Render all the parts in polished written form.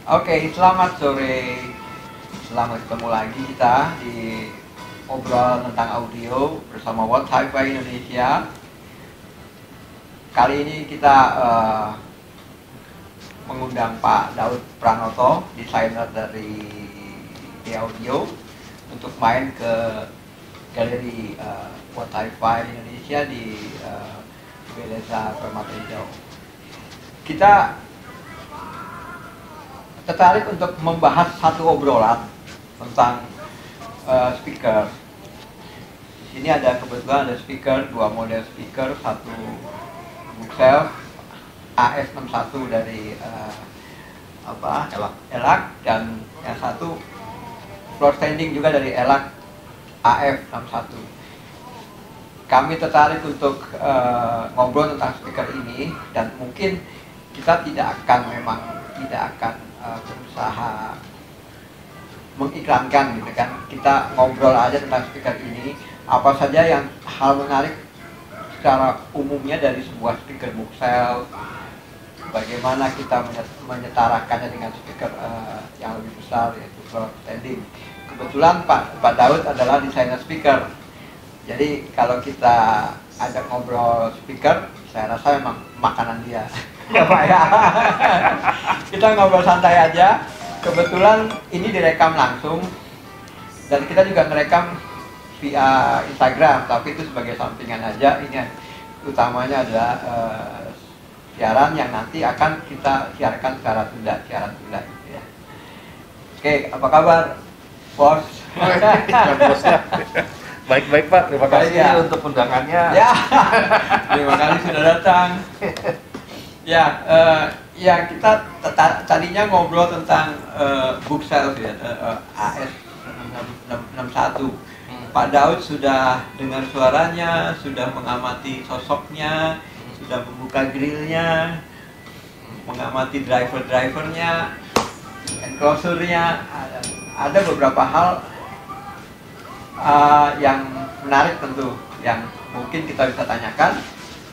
Oke, selamat sore. Selamat ketemu lagi kita di obrol tentang audio bersama What Hi-Fi Indonesia. Kali ini kita mengundang Pak Daud Pranoto, desainer dari Audio, untuk main ke galeri What Hi-Fi Indonesia di Beleza Permata Hijau. Kita tertarik untuk membahas satu obrolan tentang speaker. Di sini ada kebetulan ada speaker, dua model speaker, satu Bookshelf AS61 dari Elac, dan yang satu floor standing juga dari Elac AF61. Kami tertarik untuk ngobrol tentang speaker ini, dan mungkin kita tidak akan berusaha mengiklankan gitu kan. Kita ngobrol aja tentang speaker ini, apa saja yang hal menarik secara umumnya dari sebuah speaker Bookshelf, bagaimana kita menyetarakannya dengan speaker yang lebih besar, yaitu floor standing. Kebetulan Pak Daud adalah desainer speaker, jadi kalau kita ajak ngobrol speaker, saya rasa memang makanan dia. Ya Pak ya. Kita ngobrol santai aja. Kebetulan ini direkam langsung, dan kita juga ngerekam via Instagram, tapi itu sebagai sampingan aja. Ini utamanya adalah siaran yang nanti akan kita siarkan secara siaran tunda gitu ya. Oke, apa kabar, Bos? Baik-baik Pak, terima kasih untuk undangannya. Ya, terima kasih sudah datang. Ya, kita tadinya ngobrol tentang Bookshelf ya, AS61. Pak Daud sudah dengar suaranya, sudah mengamati sosoknya, sudah membuka grillnya, mengamati drivernya, enclosure-nya. Ada beberapa hal yang menarik tentu, yang mungkin kita bisa tanyakan,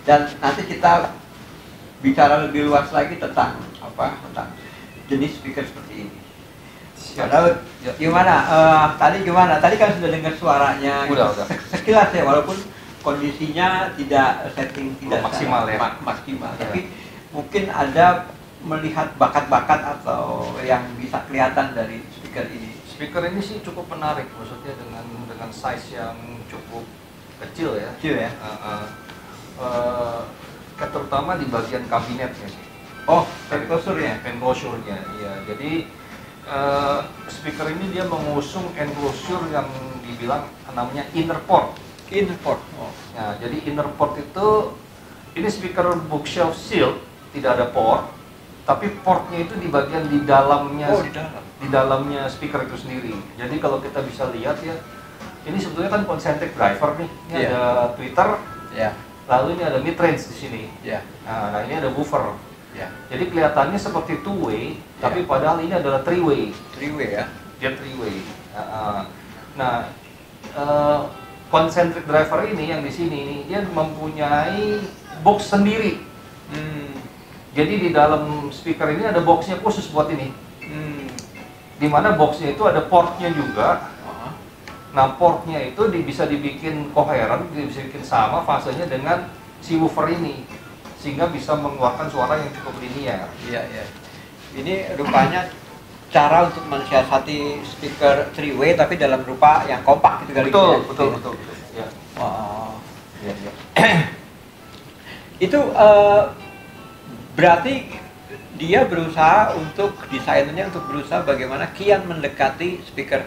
dan nanti kita bicara lebih luas lagi tentang jenis speaker seperti ini. Pak Daud, gimana? Tadi kan sudah dengar suaranya. Udah. Sekilas ya, walaupun kondisinya tidak maksimal ya. Maksimal, tapi mungkin ada melihat bakat-bakat atau yang bisa kelihatan dari speaker ini. Speaker ini sih cukup menarik, maksudnya dengan size yang cukup kecil ya. Kecil ya. Terutama di bagian kabinetnya sih. Oh, enclosure-nya. Enclosure-nya, iya. Jadi speaker ini dia mengusung enclosure yang dibilang namanya inner port. Inner port. Oh. Nah, jadi inner port itu, ini speaker Bookshelf Shield, tidak ada port, tapi portnya itu di bagian di dalamnya. Oh, di dalam. Di dalamnya speaker itu sendiri. Jadi kalau kita bisa lihat ya, ini sebetulnya kan concentric driver nih. Ini ada tweeter. Lalu ini ada mid range di sini. Nah, ini ada woofer. Jadi kelihatannya seperti two way, tapi padahal ini adalah three way. Three way ya. Dia three way. Nah, concentric driver ini yang di sini ini dia mempunyai box sendiri. Jadi di dalam speaker ini ada boxnya khusus buat ini. Di mana boxnya itu ada portnya juga. Nah, portnya itu bisa dibikin koheren, bisa dibikin sama fasenya dengan si woofer ini, sehingga bisa mengeluarkan suara yang cukup linear. Iya. Ini rupanya cara untuk mensiasati speaker three way tapi dalam rupa yang kompak gitu kali. Betul. Ya. Oh. Ya. Itu berarti dia berusaha desainernya untuk berusaha bagaimana kian mendekati speaker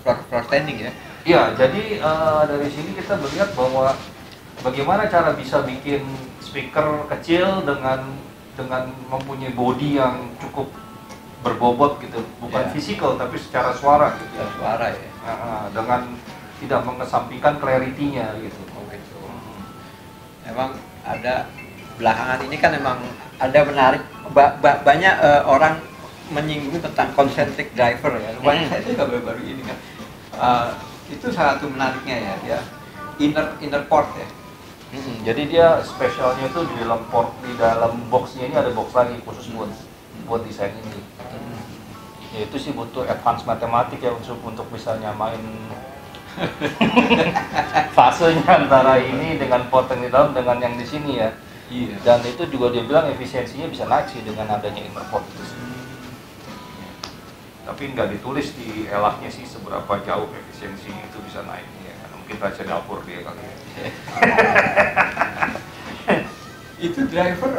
floor standing ya. Iya, jadi dari sini kita melihat bahwa bagaimana cara bisa bikin speaker kecil dengan mempunyai body yang cukup berbobot gitu, bukan fisikal tapi secara suara gitu. Suara ya. Dengan tidak mengesampingkan clarity-nya gitu. Oh gitu. Memang ada belakangan ini kan memang ada menarik banyak orang menyinggung tentang concentric driver ya. Saya juga baru-baru ini kan. Itu salah satu menariknya ya, inner port ya. Jadi dia spesialnya itu di dalam boxnya ini ada box lagi khusus buat desain ini. Ya itu sih butuh advance matematik ya untuk bisa nyamain fasenya antara ini dengan port yang di dalam dengan yang di sini ya. Iya. Dan itu juga dia bilang efisiensinya bisa naik sih dengan adanya interport itu sih. Tapi nggak ditulis di elaknya sih seberapa jauh efisiensi itu bisa naik ya. Mungkin baca dapur dia kali ya. Itu driver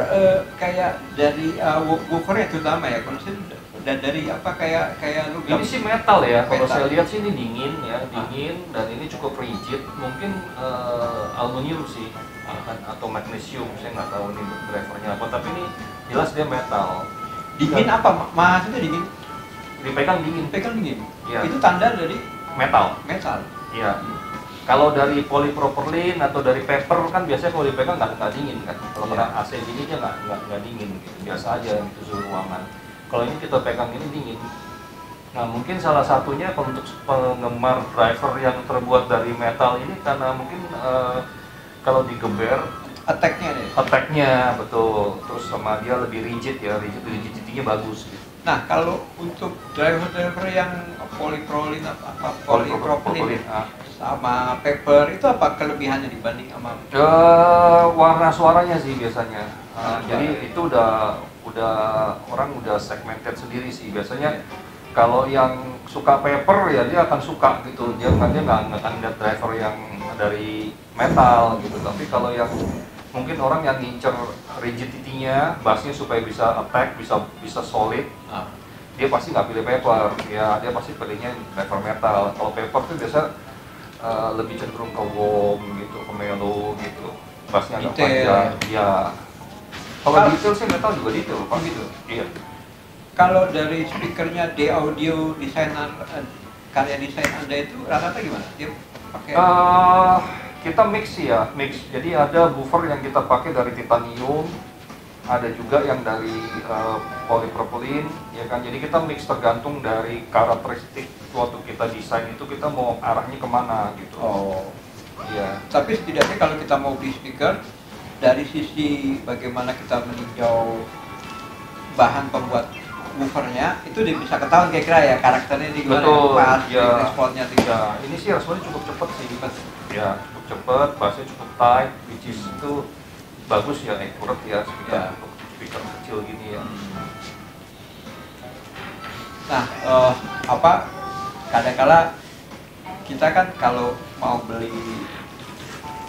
kayak dari woofernya terutama ya, kalau saya dari apa kayak lu Ini sih metal ya, kalau Metal. saya lihat sih ini dingin ya, dingin dan ini cukup rigid, mungkin aluminium sih atau magnesium, saya nggak tahu ini drivernya apa, tapi ini jelas dia metal. dingin Dan apa maksudnya dingin dipegang dingin, pegang dingin. Iya. Itu tanda dari metal. metal. Iya. Kalau dari polypropylene atau dari paper kan biasanya kalau dipegang nggak dingin kan. Kalau Iya. kena AC gini dia nggak dingin gitu. Biasa aja itu suhu ruangan. Kalau ini kita pegang ini dingin. Nah mungkin salah satunya kalau untuk penggemar driver yang terbuat dari metal ini karena mungkin kalau digeber Attack-nya deh. attack-nya betul. Terus sama dia lebih rigid ya, rigidity-nya bagus gitu. Nah, kalau untuk driver-driver yang polypropylene apa polypropylene sama paper itu apa kelebihannya dibanding sama Warna suaranya sih biasanya. Warna Jadi suara. itu udah orang udah segmented sendiri sih biasanya. Kalau yang suka paper ya dia akan suka gitu. Dia nggak akan lihat driver yang dari metal gitu. Tapi kalau yang mungkin orang yang ngincer rigidity-nya, bassnya supaya bisa attack, bisa solid, dia pasti nggak pilih paper. Ya dia pasti pilihnya driver metal. Kalau paper tuh biasa lebih cenderung ke warm gitu, ke mellow gitu. Bassnya agak Detail. panjang. Ya. Kalau detail sih metal juga detail, Pak. gitu. Iya. Kalau dari speakernya D Audio desainer karya desain Anda itu rata-rata gimana? Dia pakai Kita mix sih ya, mix. Jadi ada buffer yang kita pakai dari titanium, ada juga yang dari polypropylene, ya kan. Jadi kita mix tergantung dari karakteristik waktu kita desain itu kita mau arahnya kemana gitu. Oh. Iya. Tapi setidaknya kalau kita mau beli speaker dari sisi bagaimana kita meninjau bahan pembuat woofernya itu dia bisa ketahuan kira-kira ya karakternya di gimana Betul, pas ya. responnya di Ya, ini sih responnya cukup cepet sih. Ya, cukup cepet, bassnya cukup tight, which is itu bagus ya, accurate ya, speaker Ya. untuk speaker kecil gini ya. Nah, kadang-kala kita kan kalau mau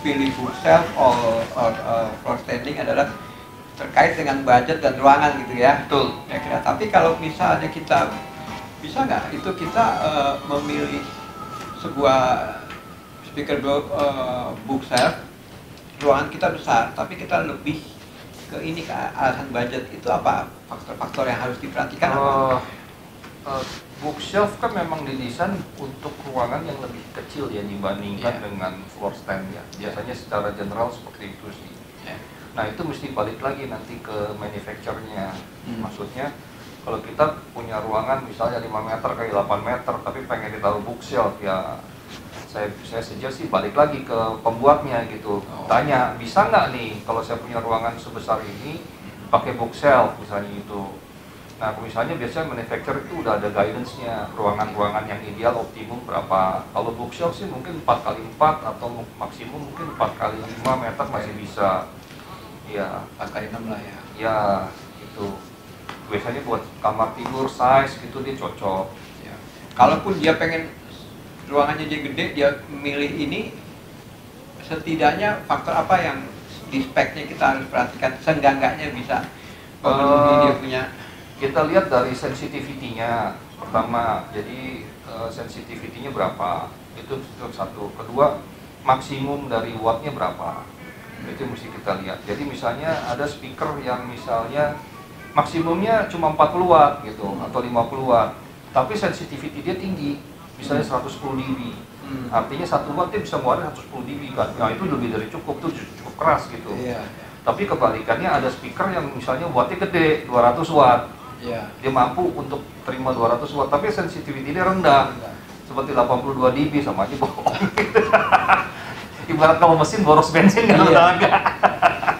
pilih bookshelf or floor standing adalah terkait dengan budget dan ruangan gitu ya. Betul. Ya kira. Tapi kalau misalnya kita bisa nggak itu kita memilih sebuah speaker bookshelf, ruangan kita besar, tapi kita lebih ke ini ke alasan budget, itu apa faktor-faktor yang harus diperhatikan apa? Bookshelf kan memang didesain untuk ruangan yang lebih kecil ya dibandingkan Yeah. dengan floor stand ya. Biasanya secara general seperti itu sih. Yeah. Nah itu mesti balik lagi nanti ke manufacturer-nya. Maksudnya kalau kita punya ruangan misalnya 5 meter kali 8 meter tapi pengen ditaruh bookshelf ya saya suggest sih balik lagi ke pembuatnya gitu. Tanya bisa nggak nih kalau saya punya ruangan sebesar ini pakai bookshelf misalnya itu. Nah, misalnya biasanya manufacturer itu udah ada guidance-nya, ruangan-ruangan yang ideal optimum berapa. Kalau bookshelf sih mungkin 4x4 atau maksimum mungkin 4x5 meter masih bisa. Ya, 4x6 lah ya. ya gitu. Biasanya buat kamar tidur size gitu dia cocok. Ya. Kalaupun dia pengen ruangannya dia gede, dia milih ini, setidaknya faktor apa yang di speknya kita harus perhatikan, seenggak-enggaknya bisa memenuhi dia punya. Kita lihat dari sensitivity-nya pertama, jadi sensitivity-nya berapa, itu satu. Kedua, maksimum dari watt-nya berapa, itu mesti kita lihat. Jadi misalnya ada speaker yang misalnya maksimumnya cuma 40 watt gitu, atau 50 watt, tapi sensitivity dia tinggi, misalnya 110 dB. Artinya 1 watt dia bisa ngeluarin 110 dB kan, nah itu lebih dari cukup, tuh cukup keras gitu. Iya. Tapi kebalikannya ada speaker yang misalnya wattnya gede, 200 watt. Iya. Dia mampu untuk terima 200 watt, tapi sensitivity dia rendah, seperti 82 dB, sama aja bohong. Ibarat kalau mesin boros bensin kan Iya. udah agak.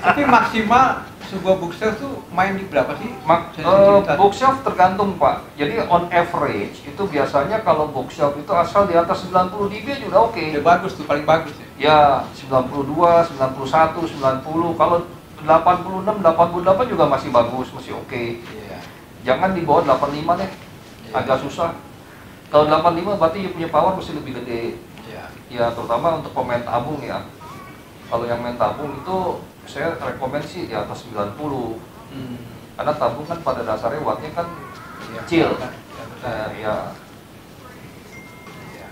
Tapi maksimal sebuah bookshelf tuh main di berapa sih? Sensitivitas? Bookshelf tergantung Pak. Jadi on average itu biasanya kalau bookshelf itu asal di atas 90 dB juga oke. Udah bagus tuh, paling bagus ya. Ya 92, 91, 90. Kalau 86, 88 juga masih bagus, masih oke. Iya. Jangan di bawah 85 deh. Iya. Agak susah. Kalau 85 berarti punya power mesti lebih gede. Iya. Ya terutama untuk pemain tabung ya. Kalau yang main tabung itu saya rekomend sih di atas 90. Karena tabung kan pada dasarnya wattnya kan Iya, kecil. kan? Ya. Iya.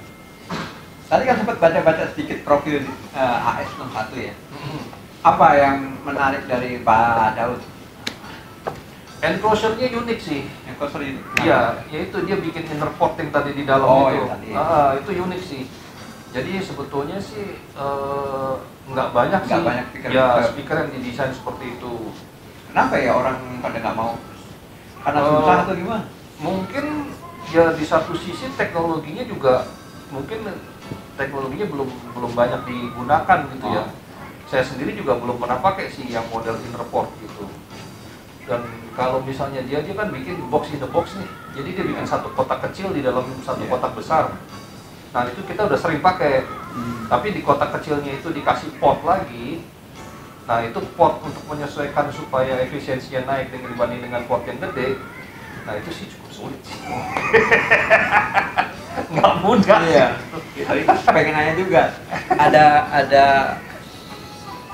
Tadi kan sempat baca-baca sedikit profil AS61 ya. Apa yang menarik dari Pak Daud? Enclosure-nya unik sih. Yang kosong ini? Iya, yaitu dia bikin inner port yang tadi di dalam Oh, itu. yang tadi. Itu unik sih. Jadi sebetulnya sih nggak banyak Nggak sih. banyak speaker. Ya speaker yang didesain seperti itu. Kenapa ya orang pada nggak mau? Karena susah atau gimana? Mungkin ya di satu sisi teknologinya juga mungkin teknologinya belum banyak digunakan gitu ya. Saya sendiri juga belum pernah pakai sih yang model inner port gitu. Dan kalau misalnya dia kan bikin box in the box nih, jadi dia bikin satu kotak kecil di dalam satu kotak besar. Nah itu kita udah sering pakai, tapi di kotak kecilnya itu dikasih port lagi. Nah itu port untuk menyesuaikan supaya efisiensinya naik dibanding dengan port yang gede. Nah itu sih cukup sulit sih. Nggak mudah. Iya. Tapi pengen nanya juga, ada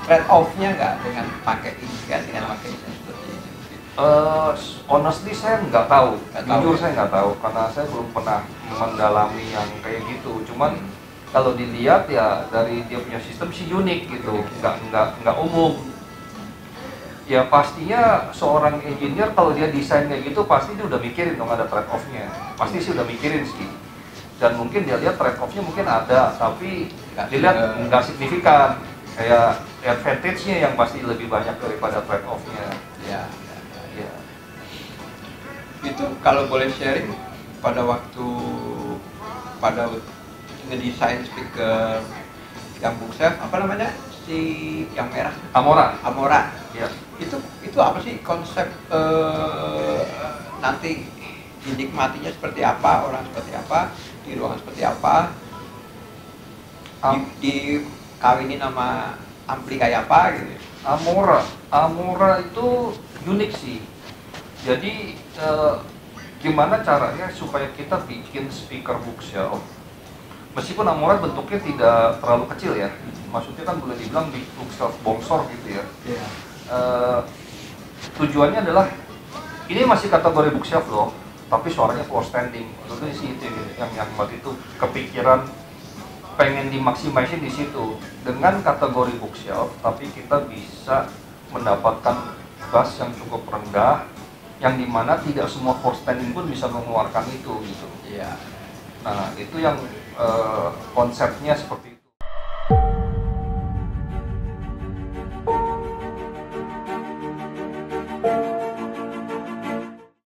trade off-nya nggak dengan pakai ini kan, dengan pakai ini seperti ini? Honestly saya nggak tahu. Jujur ya? saya nggak tahu karena saya belum pernah mendalami yang kayak gitu. Cuman kalau dilihat ya dari dia punya sistem sih unik gitu, nggak umum. Ya pastinya seorang engineer kalau dia desain kayak gitu pasti dia udah mikirin dong ada trade off-nya. Pasti sih udah mikirin sih. Dan mungkin dia lihat trade off-nya mungkin ada, tapi dilihat nggak signifikan. Kayak advantage-nya yang pasti lebih banyak daripada trade off-nya. Ya. Ya. Itu kalau boleh sharing pada waktu ngedesain speaker yang bookshelf apa namanya si yang merah Amora Ya. itu apa sih konsep nanti dinikmatinya seperti apa, orang seperti apa, di ruangan seperti apa, dikawinin sama ampli kayak apa gitu. Amora itu unik sih. Jadi gimana caranya supaya kita bikin speaker bookshelf meskipun Amora bentuknya tidak terlalu kecil ya, maksudnya kan boleh dibilang big bookshelf bongsor gitu ya. Tujuannya adalah ini masih kategori bookshelf loh, tapi suaranya floor standing. Itu sih itu yang waktu itu kepikiran pengen dimaksimasin di situ dengan kategori bookshelf, tapi kita bisa mendapatkan bass yang cukup rendah, yang dimana tidak semua floor standing pun bisa mengeluarkan itu gitu. Iya. Nah itu yang konsepnya seperti